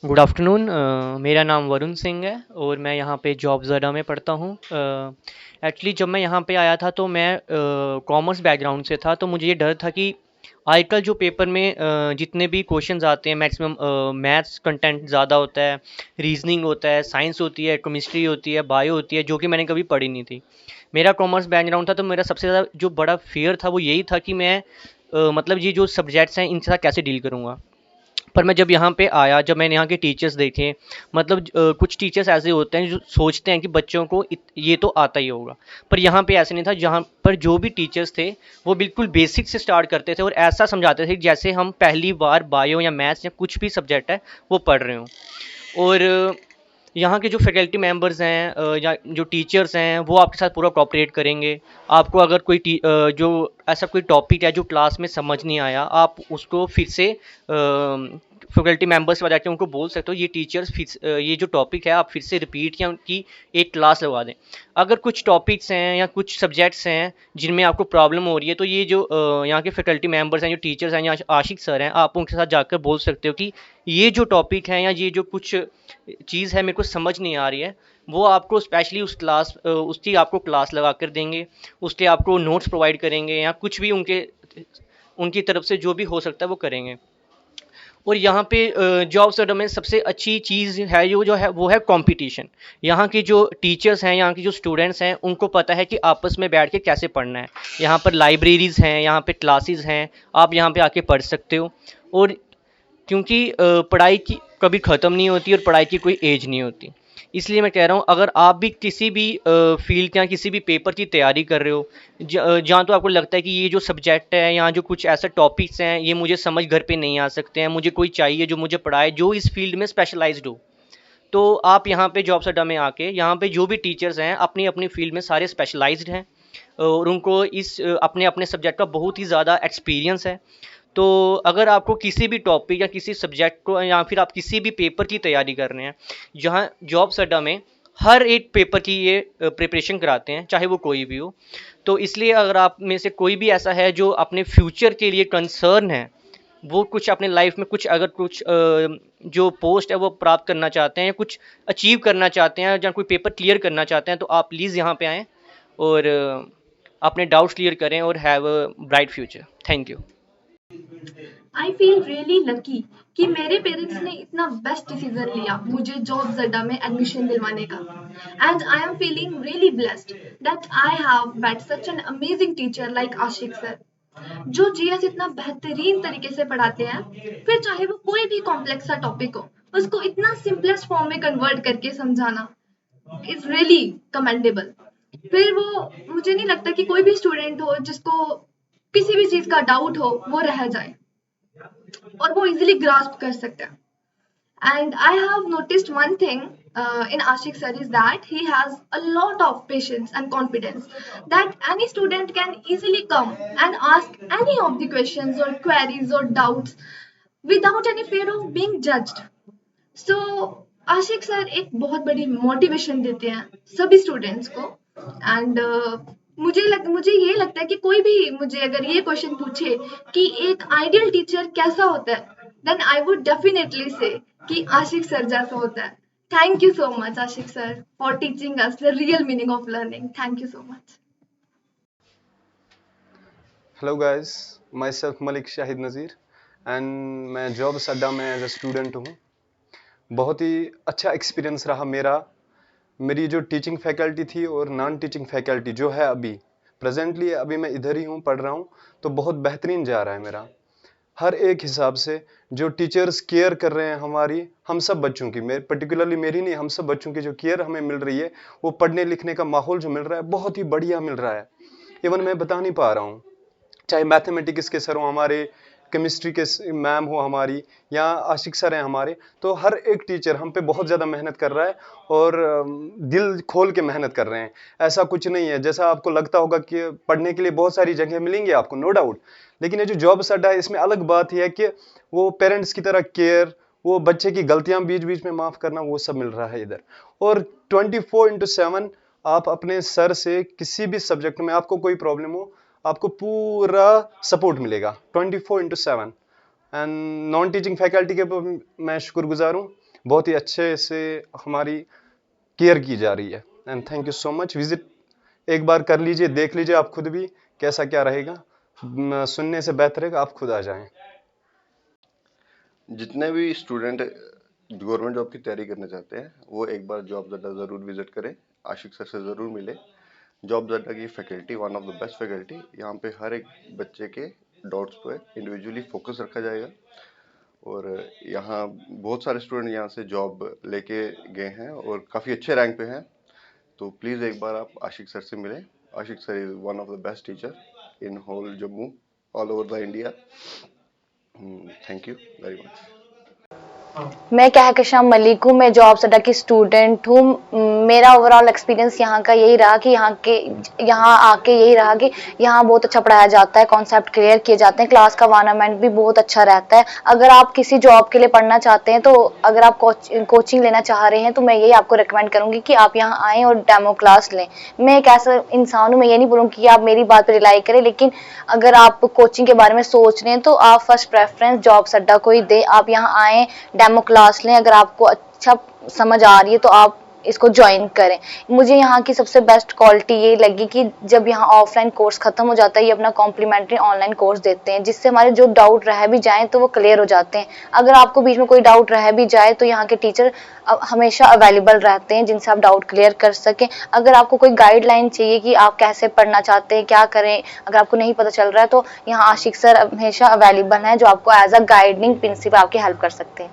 Good afternoon. मेरा नाम वरुण सिंह है और मैं यहाँ पे जॉब्सअडा में पढ़ता हूँ। एक्चुअली जब मैं यहाँ पे आया था तो मैं कॉमर्स बैकग्राउंड से था, तो मुझे ये डर था कि आजकल जो पेपर में जितने भी क्वेश्चंस आते हैं मैक्सिमम मैथ्स कंटेंट ज़्यादा होता है, रीजनिंग होता है, साइंस होती है, केमिस्ट्री होती है, बायो होती है, जो कि मैंने कभी पढ़ी नहीं थी। मेरा कॉमर्स बैकग्राउंड था, तो मेरा सबसे ज़्यादा जो बड़ा फियर था वो यही था कि मैं मतलब ये जो सब्जेक्ट्स हैं इनके साथ कैसे डील करूँगा। पर मैं जब यहाँ पे आया, जब मैंने यहाँ के टीचर्स देखे, मतलब कुछ टीचर्स ऐसे होते हैं जो सोचते हैं कि बच्चों को ये तो आता ही होगा, पर यहाँ पे ऐसे नहीं था। जहाँ पर जो भी टीचर्स थे वो बिल्कुल बेसिक से स्टार्ट करते थे और ऐसा समझाते थे जैसे हम पहली बार बायो या मैथ्स या कुछ भी सब्जेक्ट है वो पढ़ रहे हों। और यहाँ के जो फैकल्टी मेंबर्स हैं या जो टीचर्स हैं वो आपके साथ पूरा कोऑपरेट करेंगे। आपको अगर कोई जो ऐसा कोई टॉपिक है जो क्लास में समझ नहीं आया, आप उसको फिर से फैकल्टी मेंबर्स से जाके उनको बोल सकते हो ये टीचर्स फिर ये जो टॉपिक है आप फिर से रिपीट या उनकी एक क्लास लगवा दें। अगर कुछ टॉपिक्स हैं या कुछ सब्जेक्ट्स हैं जिनमें आपको प्रॉब्लम हो रही है, तो ये जो यहाँ के फैकल्टी मेंबर्स हैं, जो टीचर्स हैं या आशिक सर हैं, आप उनके साथ जाकर बोल सकते हो कि ये जो टॉपिक है या ये जो कुछ चीज़ है मेरे को समझ नहीं आ रही है, वो आपको स्पेशली उस क्लास उसकी आपको क्लास लगा कर देंगे, उसके आपको नोट्स प्रोवाइड करेंगे या कुछ भी उनके उनकी तरफ से जो भी हो सकता है वो करेंगे। और यहाँ पे जॉब सेक्टर में सबसे अच्छी चीज़ है जो है वो है कंपटीशन। यहाँ की जो टीचर्स हैं, यहाँ की जो स्टूडेंट्स हैं, उनको पता है कि आपस में बैठ के कैसे पढ़ना है। यहाँ पर लाइब्रेरीज़ हैं, यहाँ पे क्लासेस हैं, आप यहाँ पे आके पढ़ सकते हो। और क्योंकि पढ़ाई की कभी ख़त्म नहीं होती और पढ़ाई की कोई एज नहीं होती। इसलिए मैं कह रहा हूँ अगर आप भी किसी भी फील्ड या किसी भी पेपर की तैयारी कर रहे हो, जहाँ तो आपको लगता है कि ये जो सब्जेक्ट है या जो कुछ ऐसे टॉपिक्स हैं ये मुझे समझ घर पे नहीं आ सकते हैं, मुझे कोई चाहिए जो मुझे पढ़ाए जो इस फील्ड में स्पेशलाइज्ड हो, तो आप यहाँ पे जॉब अड्डा में आके यहाँ पे जो भी टीचर्स हैं अपनी अपनी फील्ड में सारे स्पेशलाइज्ड हैं और उनको इस अपने अपने सब्जेक्ट का बहुत ही ज़्यादा एक्सपीरियंस है। तो अगर आपको किसी भी टॉपिक या किसी सब्जेक्ट को या फिर आप किसी भी पेपर की तैयारी कर रहे हैं, जहाँ जॉब्स अड्डा में हर एक पेपर की ये प्रिपरेशन कराते हैं, चाहे वो कोई भी हो। तो इसलिए अगर आप में से कोई भी ऐसा है जो अपने फ्यूचर के लिए कंसर्न है, वो कुछ अपने लाइफ में कुछ अगर कुछ जो पोस्ट है वो प्राप्त करना चाहते हैं या कुछ अचीव करना चाहते हैं या कोई पेपर क्लियर करना चाहते हैं, तो आप प्लीज़ यहाँ पे आएँ और अपने डाउट्स क्लियर करें और have a bright future. Thank you. I feel really lucky कि मेरे पेरेंट्स ने इतना बेस्ट डिसीजन लिया मुझे जॉब जड्डा में एडमिशन दिलवाने का। And I am feeling really blessed that I have met such an amazing teacher like Ashiq sir, जो जीएस इतना बेहतरीन तरीके से पढ़ाते हैं। फिर चाहे वो कोई भी कॉम्प्लेक्स सा टॉपिक हो, उसको इतना सिंपलेस्ट फॉर्म में कन्वर्ट करके समझाना इज रियली कमेंडेबल। फिर वो मुझे नहीं लगता कि कोई भी स्टूडेंट हो जिसको किसी भी चीज का डाउट हो वो रह जाए और वो इजीली ग्रास्प कर सकते हैं। And I have noticed one thing in Ashik sir is that he has a lot of patience and confidence that any student can easily come and ask any of the questions or queries or doubts without any fear of being judged. So Ashiq sir एक बहुत बड़ी motivation देते हैं सभी students को। And मुझे ये लगता है कि कोई भी मुझे अगर ये क्वेश्चन पूछे कि एक आइडियल टीचर कैसा होता है, देन आई वुड डेफिनेटली से कि आशिक सर जैसा होता है। Thank you so much Ashiq sir for teaching us the real meaning of learning. Thank you so much. Hello guys, my self Malik Shahid Nazir and मैं जॉब्स अड्डा में एज अ स्टूडेंट हूँ। बहुत ही अच्छा एक्सपीरियंस रहा मेरा। मेरी जो टीचिंग फैकल्टी थी और नॉन टीचिंग फैकल्टी जो है अभी प्रेजेंटली अभी मैं इधर ही हूँ, पढ़ रहा हूँ, तो बहुत बेहतरीन जा रहा है मेरा। हर एक हिसाब से जो टीचर्स केयर कर रहे हैं हमारी, हम सब बच्चों की, पर्टिकुलरली मेरी नहीं, हम सब बच्चों की जो केयर हमें मिल रही है, वो पढ़ने लिखने का माहौल जो मिल रहा है बहुत ही बढ़िया मिल रहा है। इवन मैं बता नहीं पा रहा हूँ, चाहे मैथमेटिक्स के सर हो हमारे, केमिस्ट्री के मैम हो हमारी, या आशिक सर हैं हमारे, तो हर एक टीचर हम पे बहुत ज़्यादा मेहनत कर रहा है और दिल खोल के मेहनत कर रहे हैं। ऐसा कुछ नहीं है जैसा आपको लगता होगा कि पढ़ने के लिए बहुत सारी जगह मिलेंगी आपको, नो डाउट, लेकिन ये जो जॉब्स अड्डा है इसमें अलग बात यह है कि वो पेरेंट्स की तरह केयर, वो बच्चे की गलतियां बीच बीच में माफ़ करना, वो सब मिल रहा है इधर। और 24/7 आप अपने सर से किसी भी सब्जेक्ट में आपको कोई प्रॉब्लम हो, आपको पूरा सपोर्ट मिलेगा 24/7। एंड नॉन टीचिंग फैकल्टी के मैं शुक्रगुजार हूँ। बहुत ही अच्छे से हमारी केयर की जा रही है। And thank you so much. Visit एक बार कर लीजिए, देख लीजिए आप खुद भी कैसा क्या रहेगा। सुनने से बेहतर है कि आप खुद आ जाएं। जितने भी स्टूडेंट गवर्नमेंट जॉब की तैयारी करना चाहते हैं वो एक बार जॉब अड्डा ज़रूर विजिट करें, आशिक सर से ज़रूर मिले। जॉब अड्डा की faculty one of the best faculty. यहाँ पे हर एक बच्चे के डाउट्स पे इंडिविजुअली फोकस रखा जाएगा और यहाँ बहुत सारे स्टूडेंट यहाँ से जॉब लेके गए हैं और काफ़ी अच्छे रैंक पे हैं। तो प्लीज़ एक बार आप आशिक सर से मिलें। Ashiq sir is one of the best teacher in whole Jammu, all over the India. Thank you very much. मैं कहकशां मलिक हूँ, मैं जॉब अड्डा की स्टूडेंट हूँ। मेरा ओवरऑल एक्सपीरियंस यहाँ का यही रहा कि यहाँ आके यही रहा कि यहाँ बहुत अच्छा पढ़ाया जाता है, कॉन्सेप्ट क्लियर किए जाते हैं, क्लास का एनवायरनमेंट भी बहुत अच्छा रहता है। अगर आप किसी जॉब के लिए पढ़ना चाहते हैं, तो अगर आप कोचिंग लेना चाह रहे हैं, तो मैं यही आपको रिकमेंड करूँगी कि आप यहाँ आएँ और डेमो क्लास लें। मैं एक ऐसा इंसान हूँ, मैं ये नहीं बोलूँगी कि आप मेरी बात पर रिलाई करें, लेकिन अगर आप कोचिंग के बारे में सोच रहे हैं तो आप फर्स्ट प्रेफरेंस जॉब अड्डा को ही दें। आप यहाँ आएँ, डेमो क्लास लें, अगर आपको अच्छा समझ आ रही है तो आप इसको ज्वाइन करें। मुझे यहाँ की सबसे बेस्ट क्वालिटी ये लगी कि जब यहाँ ऑफलाइन कोर्स खत्म हो जाता है, ये अपना कॉम्प्लीमेंट्री ऑनलाइन कोर्स देते हैं, जिससे हमारे जो डाउट रह भी जाएं तो वो क्लियर हो जाते हैं। अगर आपको बीच में कोई डाउट रह भी जाए तो यहाँ के टीचर हमेशा अवेलेबल रहते हैं, जिनसे आप डाउट क्लियर कर सकें। अगर आपको कोई गाइडलाइन चाहिए कि आप कैसे पढ़ना चाहते हैं, क्या करें, अगर आपको नहीं पता चल रहा है, तो यहाँ आशिक सर हमेशा अवेलेबल हैं, जो आपको एज अ गाइडिंग प्रिंसिपल आपकी हेल्प कर सकते हैं।